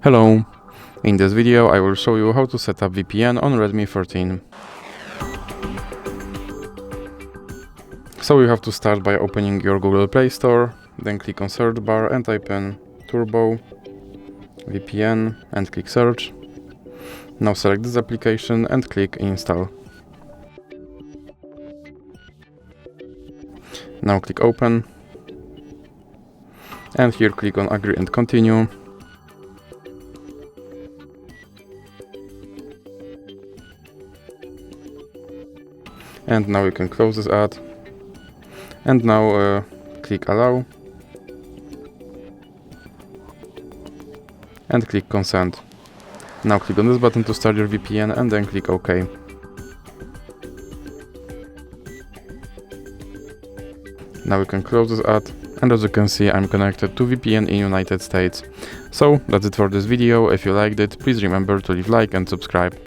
Hello! In this video I will show you how to set up VPN on Redmi 13. So you have to start by opening your Google Play Store, then click on search bar and type in Turbo VPN and click search. Now select this application and click install. Now click open and here click on agree and continue. And now you can close this ad. And now click allow. And click consent. Now click on this button to start your VPN and then click OK. Now you can close this ad. And as you can see, I'm connected to VPN in United States. So that's it for this video. If you liked it, please remember to leave a like and subscribe.